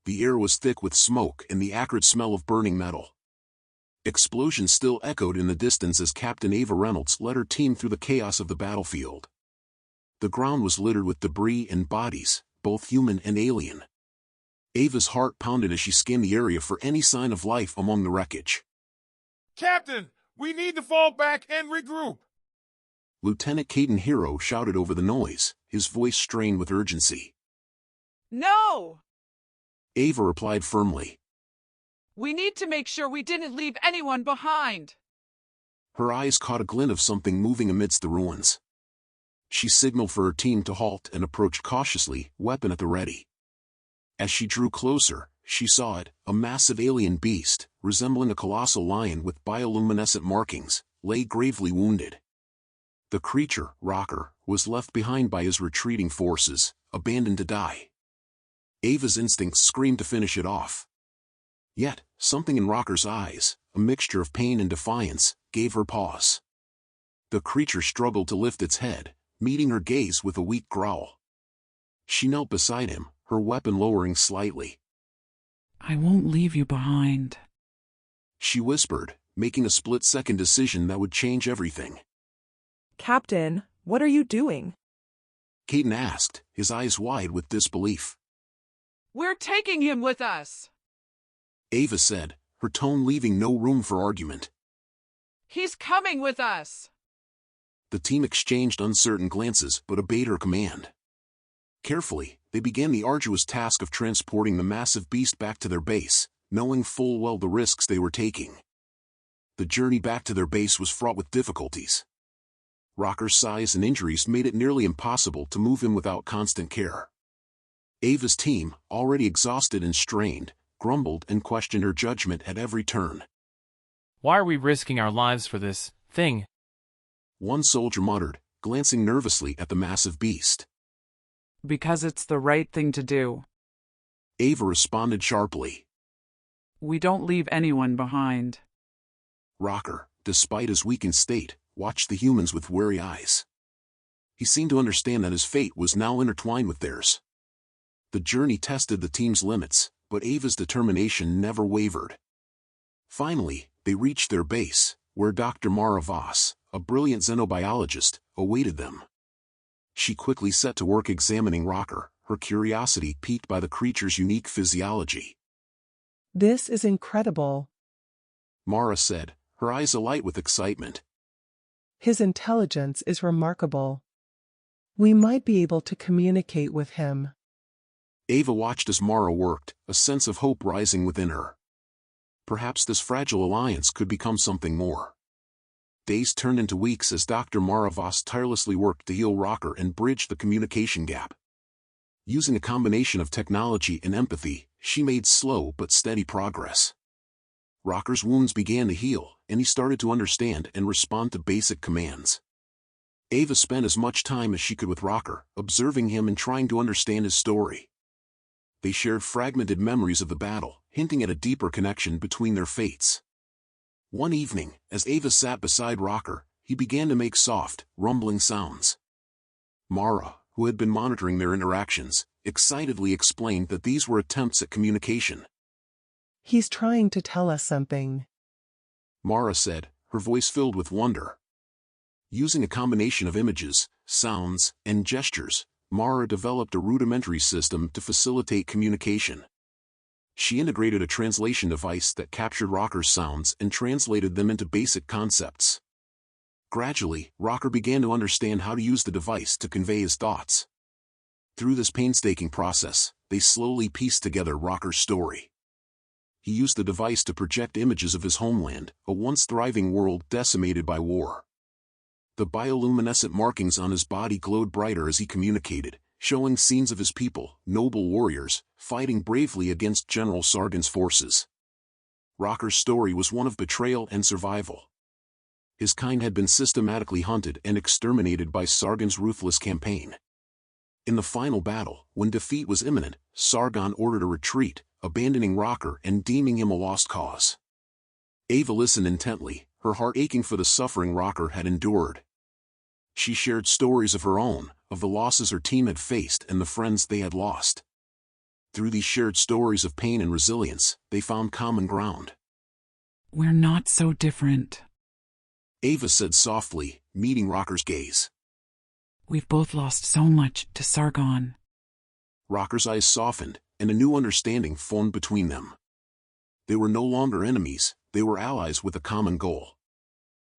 the air was thick with smoke and the acrid smell of burning metal. Explosions still echoed in the distance as Captain Ava Reynolds led her team through the chaos of the battlefield. The ground was littered with debris and bodies, both human and alien. Ava's heart pounded as she scanned the area for any sign of life among the wreckage. Captain, we need to fall back and regroup. Lieutenant Caden Hero shouted over the noise, his voice strained with urgency. No! Ava replied firmly. We need to make sure we didn't leave anyone behind. Her eyes caught a glint of something moving amidst the ruins. She signaled for her team to halt and approached cautiously, weapon at the ready. As she drew closer, she saw it, a massive alien beast, resembling a colossal lion with bioluminescent markings, lay gravely wounded. The creature, Rocker, was left behind by his retreating forces, abandoned to die. Ava's instincts screamed to finish it off. Yet, something in Rocker's eyes, a mixture of pain and defiance, gave her pause. The creature struggled to lift its head, meeting her gaze with a weak growl. She knelt beside him, her weapon lowering slightly. I won't leave you behind, she whispered, making a split-second decision that would change everything. Captain, what are you doing? Caden asked, his eyes wide with disbelief. We're taking him with us, Ava said, her tone leaving no room for argument. He's coming with us. The team exchanged uncertain glances but obeyed her command. Carefully, they began the arduous task of transporting the massive beast back to their base, knowing full well the risks they were taking. The journey back to their base was fraught with difficulties. Rocker's size and injuries made it nearly impossible to move him without constant care. Ava's team, already exhausted and strained, grumbled and questioned her judgment at every turn. Why are we risking our lives for this thing? One soldier muttered, glancing nervously at the massive beast. because it's the right thing to do. Ava responded sharply. We don't leave anyone behind. Rocker, despite his weakened state, watched the humans with wary eyes. He seemed to understand that his fate was now intertwined with theirs. The journey tested the team's limits, but Ava's determination never wavered. Finally, they reached their base, where Dr. Mara Voss, a brilliant xenobiologist, awaited them. She quickly set to work examining Rocker, her curiosity piqued by the creature's unique physiology. This is incredible, Mara said, her eyes alight with excitement. his intelligence is remarkable. We might be able to communicate with him. Ava watched as Mara worked, a sense of hope rising within her. Perhaps this fragile alliance could become something more. Days turned into weeks as Dr. Mara Voss tirelessly worked to heal Rocker and bridge the communication gap. Using a combination of technology and empathy, she made slow but steady progress. Rocker's wounds began to heal, and he started to understand and respond to basic commands. Ava spent as much time as she could with Rocker, observing him and trying to understand his story. They shared fragmented memories of the battle, hinting at a deeper connection between their fates. One evening, as Ava sat beside Rocker, he began to make soft, rumbling sounds. Mara, who had been monitoring their interactions, excitedly explained that these were attempts at communication. He's trying to tell us something, Mara said, her voice filled with wonder. Using a combination of images, sounds, and gestures, Mara developed a rudimentary system to facilitate communication. She integrated a translation device that captured Rocker's sounds and translated them into basic concepts. Gradually, Rocker began to understand how to use the device to convey his thoughts. Through this painstaking process, they slowly pieced together Rocker's story. He used the device to project images of his homeland, a once thriving world decimated by war. The bioluminescent markings on his body glowed brighter as he communicated, showing scenes of his people, noble warriors, fighting bravely against General Sargon's forces. Rocker's story was one of betrayal and survival. His kind had been systematically hunted and exterminated by Sargon's ruthless campaign. In the final battle, when defeat was imminent, Sargon ordered a retreat, abandoning Rocker and deeming him a lost cause. Ava listened intently, her heart aching for the suffering Rocker had endured. She shared stories of her own, of the losses her team had faced and the friends they had lost. Through these shared stories of pain and resilience, they found common ground. We're not so different. Ava said softly, meeting Rocker's gaze. We've both lost so much to Sargon. Rocker's eyes softened, and a new understanding formed between them. They were no longer enemies, they were allies with a common goal.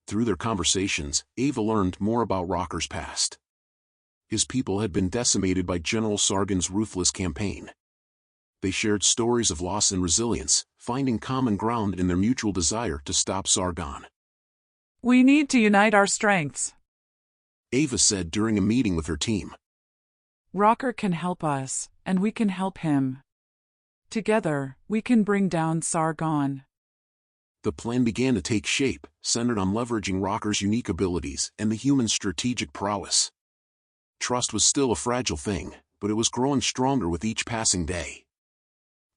Through their conversations, Ava learned more about Rocker's past. His people had been decimated by General Sargon's ruthless campaign. They shared stories of loss and resilience, finding common ground in their mutual desire to stop Sargon. We need to unite our strengths. Ava said during a meeting with her team. Rocker can help us, and we can help him. Together, we can bring down Sargon. The plan began to take shape, centered on leveraging Rocker's unique abilities and the human strategic prowess. Trust was still a fragile thing, but it was growing stronger with each passing day.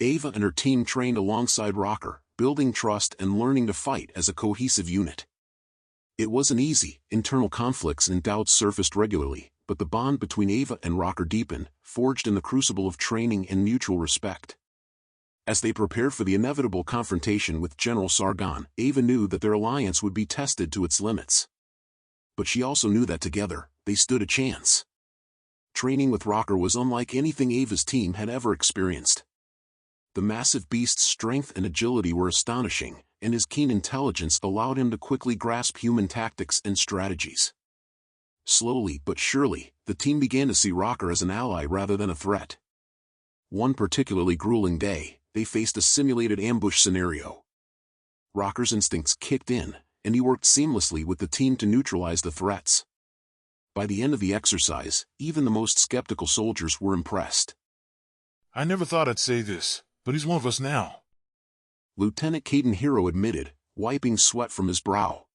Ava and her team trained alongside Rocker, building trust and learning to fight as a cohesive unit. It wasn't easy, internal conflicts and doubts surfaced regularly, but the bond between Ava and Rocker deepened, forged in the crucible of training and mutual respect. As they prepared for the inevitable confrontation with General Sargon, Ava knew that their alliance would be tested to its limits. But she also knew that together, they stood a chance. Training with Rocker was unlike anything Ava's team had ever experienced. The massive beast's strength and agility were astonishing, and his keen intelligence allowed him to quickly grasp human tactics and strategies. Slowly but surely, the team began to see Rocker as an ally rather than a threat. One particularly grueling day, they faced a simulated ambush scenario. Rocker's instincts kicked in, and he worked seamlessly with the team to neutralize the threats. By the end of the exercise, even the most skeptical soldiers were impressed. I never thought I'd say this, but he's one of us now. Lieutenant Caden Hero admitted, wiping sweat from his brow.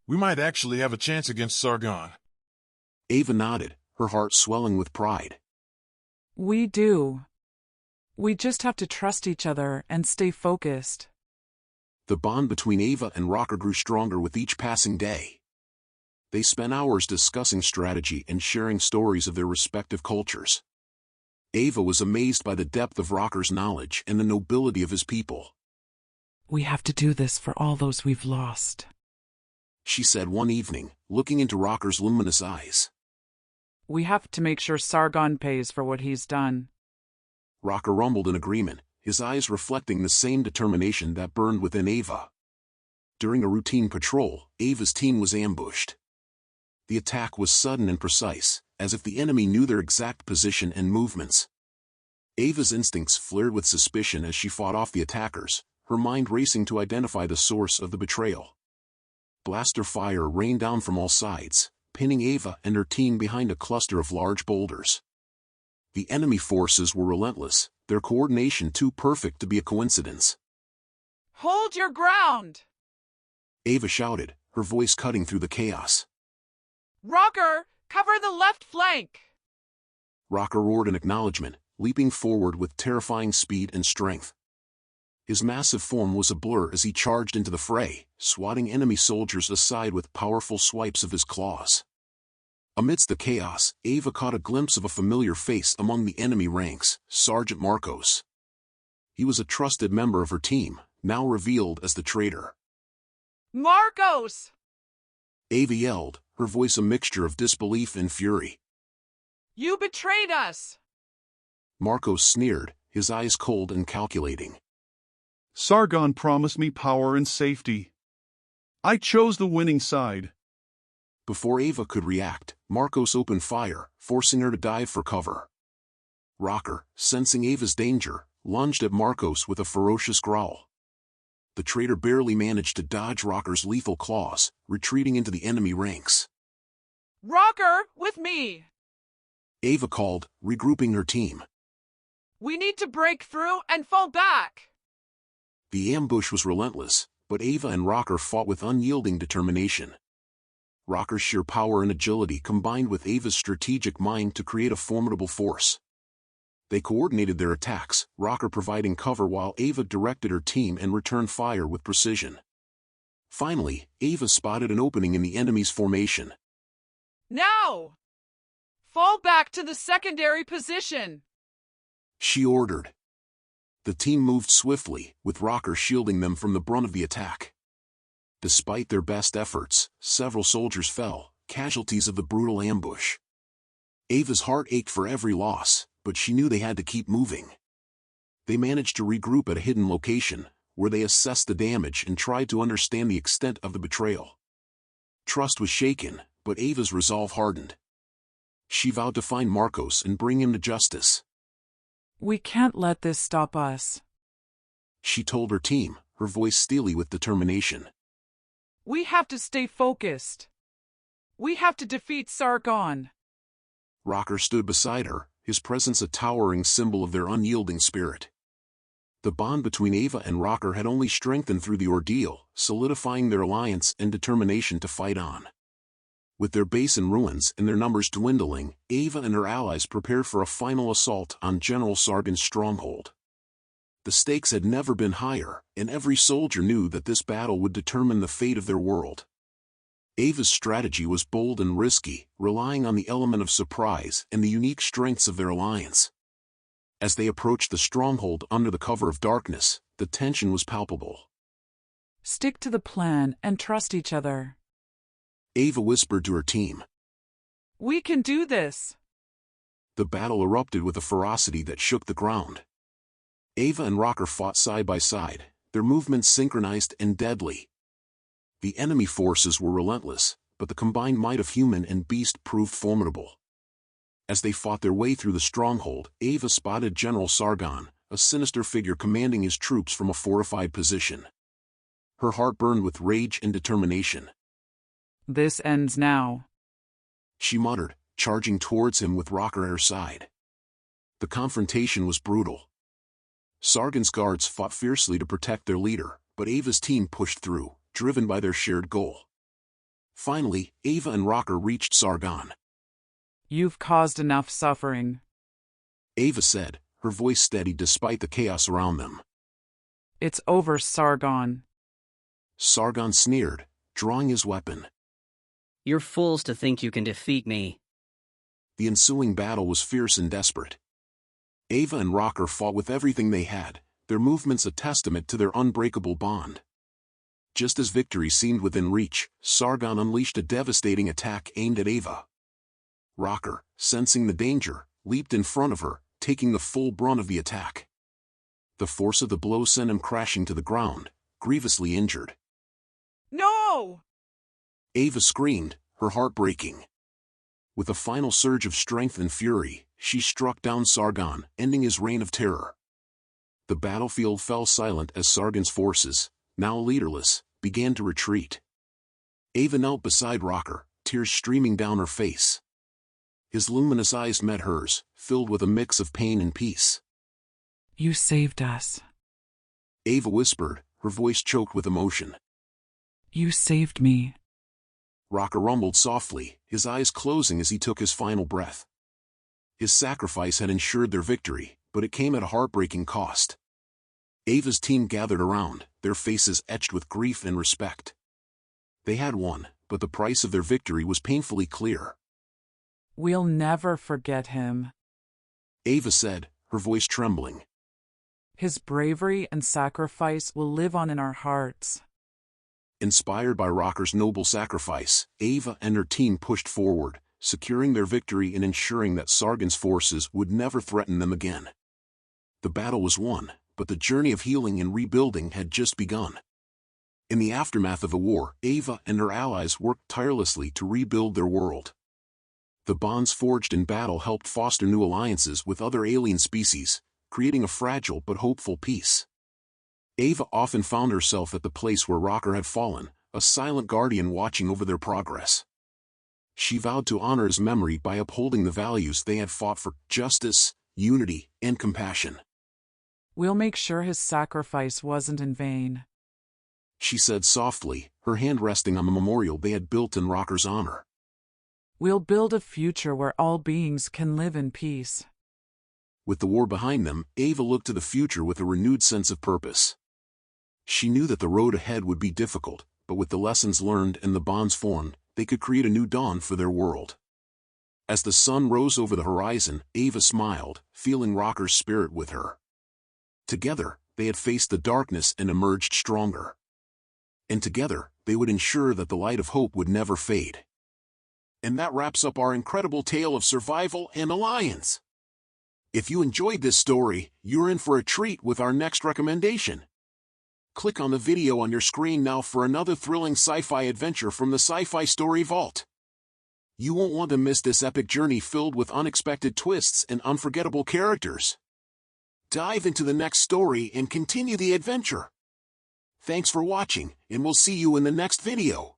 We might actually have a chance against Sargon. Ava nodded, her heart swelling with pride. We do. We just have to trust each other and stay focused. The bond between Ava and Rocker grew stronger with each passing day. They spent hours discussing strategy and sharing stories of their respective cultures. Ava was amazed by the depth of Rocker's knowledge and the nobility of his people. We have to do this for all those we've lost, she said one evening, looking into Rocker's luminous eyes. We have to make sure Sargon pays for what he's done. Rocker rumbled in agreement, his eyes reflecting the same determination that burned within Ava. During a routine patrol, Ava's team was ambushed. The attack was sudden and precise, as if the enemy knew their exact position and movements. Ava's instincts flared with suspicion as she fought off the attackers, her mind racing to identify the source of the betrayal. Blaster fire rained down from all sides, pinning Ava and her team behind a cluster of large boulders. The enemy forces were relentless, their coordination too perfect to be a coincidence. Hold your ground! Ava shouted, her voice cutting through the chaos. Rocker, cover the left flank! Rocker roared in acknowledgement, leaping forward with terrifying speed and strength. His massive form was a blur as he charged into the fray, swatting enemy soldiers aside with powerful swipes of his claws. Amidst the chaos, Ava caught a glimpse of a familiar face among the enemy ranks, Sergeant Marcos. He was a trusted member of her team, now revealed as the traitor. Marcos! Ava yelled, her voice a mixture of disbelief and fury. You betrayed us! Marcos sneered, his eyes cold and calculating. Sargon promised me power and safety. I chose the winning side. Before Ava could react, Marcos opened fire, forcing her to dive for cover. Rocker, sensing Ava's danger, lunged at Marcos with a ferocious growl. The traitor barely managed to dodge Rocker's lethal claws, retreating into the enemy ranks. Rocker, with me! Ava called, regrouping her team. We need to break through and fall back! The ambush was relentless, but Ava and Rocker fought with unyielding determination. Rocker's sheer power and agility combined with Ava's strategic mind to create a formidable force. They coordinated their attacks, Rocker providing cover while Ava directed her team and returned fire with precision. Finally, Ava spotted an opening in the enemy's formation. Now! Fall back to the secondary position! she ordered. The team moved swiftly, with Rocker shielding them from the brunt of the attack. Despite their best efforts, several soldiers fell, casualties of the brutal ambush. Ava's heart ached for every loss, but she knew they had to keep moving. They managed to regroup at a hidden location, where they assessed the damage and tried to understand the extent of the betrayal. Trust was shaken, but Ava's resolve hardened. She vowed to find Marcos and bring him to justice. We can't let this stop us. She told her team, her voice steely with determination. We have to stay focused. We have to defeat Sargon. Rocker stood beside her, his presence a towering symbol of their unyielding spirit. The bond between Ava and Rocker had only strengthened through the ordeal, solidifying their alliance and determination to fight on. With their base in ruins and their numbers dwindling, Ava and her allies prepared for a final assault on General Sargon's stronghold. The stakes had never been higher, and every soldier knew that this battle would determine the fate of their world. Ava's strategy was bold and risky, relying on the element of surprise and the unique strengths of their alliance. As they approached the stronghold under the cover of darkness, the tension was palpable. Stick to the plan and trust each other. Ava whispered to her team. We can do this. The battle erupted with a ferocity that shook the ground. Ava and Rocker fought side by side, their movements synchronized and deadly. The enemy forces were relentless, but the combined might of human and beast proved formidable. As they fought their way through the stronghold, Ava spotted General Sargon, a sinister figure commanding his troops from a fortified position. Her heart burned with rage and determination. This ends now, she muttered, charging towards him with Rocker at her side. The confrontation was brutal. Sargon's guards fought fiercely to protect their leader, but Ava's team pushed through, driven by their shared goal. Finally, Ava and Rocker reached Sargon. You've caused enough suffering. Ava said, her voice steady despite the chaos around them. It's over, Sargon. Sargon sneered, drawing his weapon. You're fools to think you can defeat me. The ensuing battle was fierce and desperate. Ava and Rocker fought with everything they had, their movements a testament to their unbreakable bond. Just as victory seemed within reach, Sargon unleashed a devastating attack aimed at Ava. Rocker, sensing the danger, leaped in front of her, taking the full brunt of the attack. The force of the blow sent him crashing to the ground, grievously injured. No! Ava screamed, her heart breaking. With a final surge of strength and fury, she struck down Sargon, ending his reign of terror. The battlefield fell silent as Sargon's forces, now leaderless, began to retreat. Ava knelt beside Rocker, tears streaming down her face. His luminous eyes met hers, filled with a mix of pain and peace. You saved us. Ava whispered, her voice choked with emotion. You saved me. Rocker rumbled softly, his eyes closing as he took his final breath. His sacrifice had ensured their victory, but it came at a heartbreaking cost. Ava's team gathered around, their faces etched with grief and respect. They had won, but the price of their victory was painfully clear. We'll never forget him. Ava said, her voice trembling. His bravery and sacrifice will live on in our hearts. Inspired by Rocker's noble sacrifice, Ava and her team pushed forward, securing their victory and ensuring that Sargon's forces would never threaten them again. The battle was won, but the journey of healing and rebuilding had just begun. In the aftermath of the war, Ava and her allies worked tirelessly to rebuild their world. The bonds forged in battle helped foster new alliances with other alien species, creating a fragile but hopeful peace. Ava often found herself at the place where Rocker had fallen, a silent guardian watching over their progress. She vowed to honor his memory by upholding the values they had fought for: justice, unity, and compassion. We'll make sure his sacrifice wasn't in vain, she said softly, her hand resting on the memorial they had built in Rocker's honor. We'll build a future where all beings can live in peace. With the war behind them, Ava looked to the future with a renewed sense of purpose. She knew that the road ahead would be difficult, but with the lessons learned and the bonds formed, they could create a new dawn for their world. As the sun rose over the horizon, Ava smiled, feeling Rocker's spirit with her. Together, they had faced the darkness and emerged stronger. And together, they would ensure that the light of hope would never fade. And that wraps up our incredible tale of survival and alliance. If you enjoyed this story, you're in for a treat with our next recommendation. Click on the video on your screen now for another thrilling sci-fi adventure from the Sci-Fi Story Vault. You won't want to miss this epic journey filled with unexpected twists and unforgettable characters. Dive into the next story and continue the adventure. Thanks for watching, and we'll see you in the next video.